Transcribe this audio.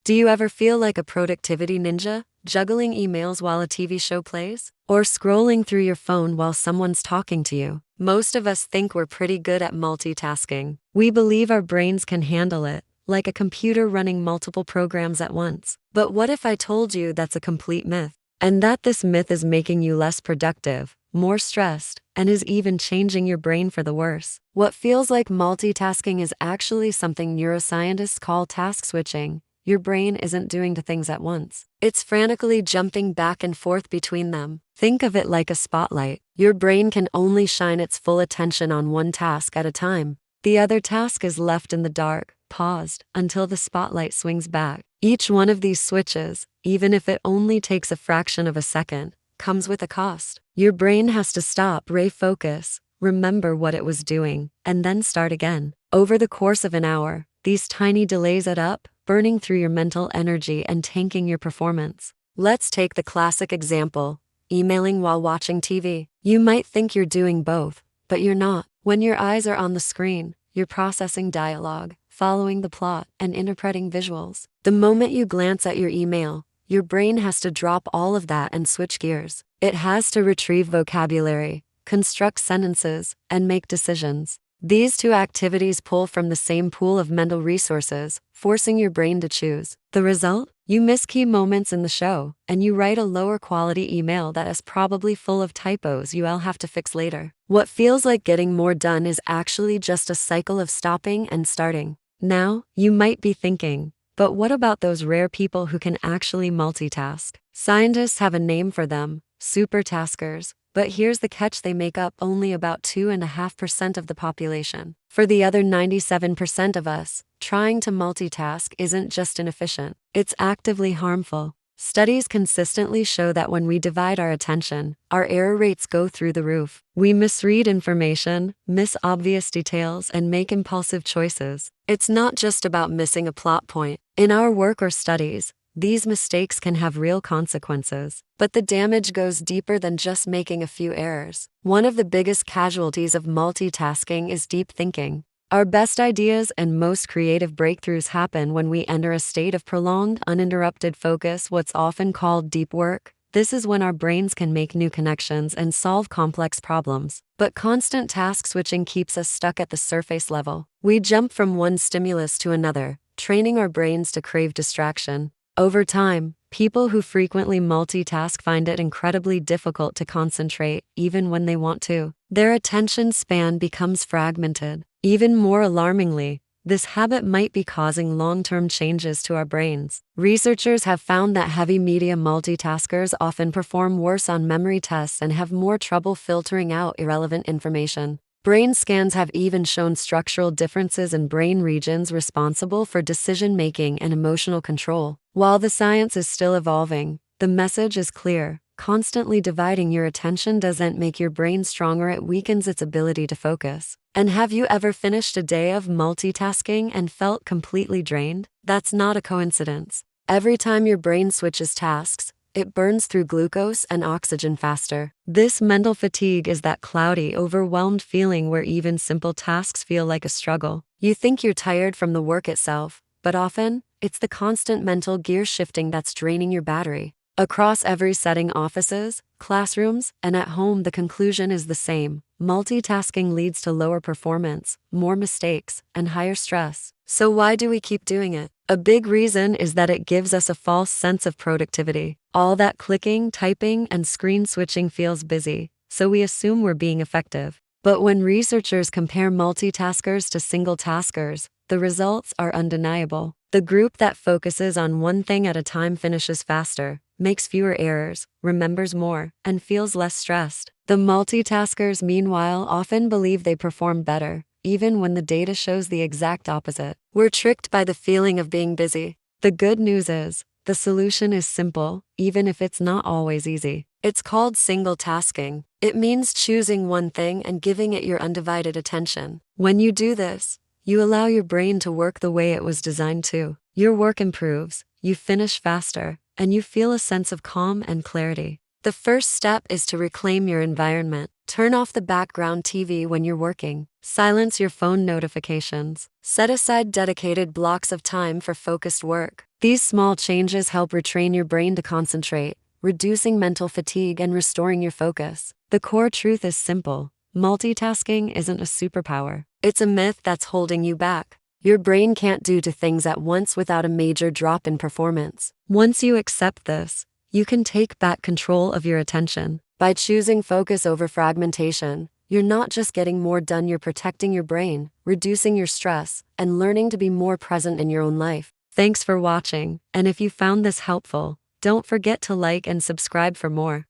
Do you ever feel like a productivity ninja, juggling emails while a TV show plays? Or scrolling through your phone while someone's talking to you? Most of us think we're pretty good at multitasking. We believe our brains can handle it, like a computer running multiple programs at once. But what if I told you that's a complete myth? And that this myth is making you less productive, more stressed, and is even changing your brain for the worse. What feels like multitasking is actually something neuroscientists call task switching. Your brain isn't doing two things at once. It's frantically jumping back and forth between them. Think of it like a spotlight. Your brain can only shine its full attention on one task at a time. The other task is left in the dark, paused, until the spotlight swings back. Each one of these switches, even if it only takes a fraction of a second, comes with a cost. Your brain has to stop, refocus, remember what it was doing, and then start again. Over the course of an hour, these tiny delays add up, burning through your mental energy and tanking your performance. Let's take the classic example, emailing while watching TV. You might think you're doing both, but you're not. When your eyes are on the screen, you're processing dialogue, following the plot, and interpreting visuals. The moment you glance at your email, your brain has to drop all of that and switch gears. It has to retrieve vocabulary, construct sentences, and make decisions. These two activities pull from the same pool of mental resources, forcing your brain to choose. The result? You miss key moments in the show, and you write a lower quality email that is probably full of typos you'll have to fix later. What feels like getting more done is actually just a cycle of stopping and starting. Now, you might be thinking, but what about those rare people who can actually multitask? Scientists have a name for them, supertaskers. But here's the catch: they make up only about 2.5% of the population. For the other 97% of us, trying to multitask isn't just inefficient, it's actively harmful. Studies consistently show that when we divide our attention, our error rates go through the roof. We misread information, miss obvious details, and make impulsive choices. It's not just about missing a plot point. In our work or studies, these mistakes can have real consequences, but the damage goes deeper than just making a few errors. One of the biggest casualties of multitasking is deep thinking. Our best ideas and most creative breakthroughs happen when we enter a state of prolonged, uninterrupted focus, what's often called deep work. This is when our brains can make new connections and solve complex problems. But constant task switching keeps us stuck at the surface level. We jump from one stimulus to another, training our brains to crave distraction. Over time, people who frequently multitask find it incredibly difficult to concentrate, even when they want to. Their attention span becomes fragmented. Even more alarmingly, this habit might be causing long-term changes to our brains. Researchers have found that heavy media multitaskers often perform worse on memory tests and have more trouble filtering out irrelevant information. Brain scans have even shown structural differences in brain regions responsible for decision-making and emotional control. While the science is still evolving, the message is clear. Constantly dividing your attention doesn't make your brain stronger, it weakens its ability to focus. And have you ever finished a day of multitasking and felt completely drained? That's not a coincidence. Every time your brain switches tasks, it burns through glucose and oxygen faster. This mental fatigue is that cloudy, overwhelmed feeling where even simple tasks feel like a struggle. You think you're tired from the work itself, but often, it's the constant mental gear shifting that's draining your battery. Across every setting, offices, classrooms, and at home, the conclusion is the same. Multitasking leads to lower performance, more mistakes, and higher stress. So why do we keep doing it? A big reason is that it gives us a false sense of productivity. All that clicking, typing, and screen switching feels busy, so we assume we're being effective. But when researchers compare multitaskers to single taskers, the results are undeniable. The group that focuses on one thing at a time finishes faster, makes fewer errors, remembers more, and feels less stressed. The multitaskers, meanwhile, often believe they perform better, even when the data shows the exact opposite. We're tricked by the feeling of being busy. The good news is, the solution is simple, even if it's not always easy. It's called single tasking. It means choosing one thing and giving it your undivided attention. When you do this, you allow your brain to work the way it was designed to. Your work improves, you finish faster, and you feel a sense of calm and clarity. The first step is to reclaim your environment. Turn off the background TV when you're working. Silence your phone notifications. Set aside dedicated blocks of time for focused work. These small changes help retrain your brain to concentrate, reducing mental fatigue and restoring your focus. The core truth is simple: multitasking isn't a superpower. It's a myth that's holding you back. Your brain can't do two things at once without a major drop in performance. Once you accept this, you can take back control of your attention. By choosing focus over fragmentation, you're not just getting more done, you're protecting your brain, reducing your stress, and learning to be more present in your own life. Thanks for watching, and if you found this helpful, don't forget to like and subscribe for more.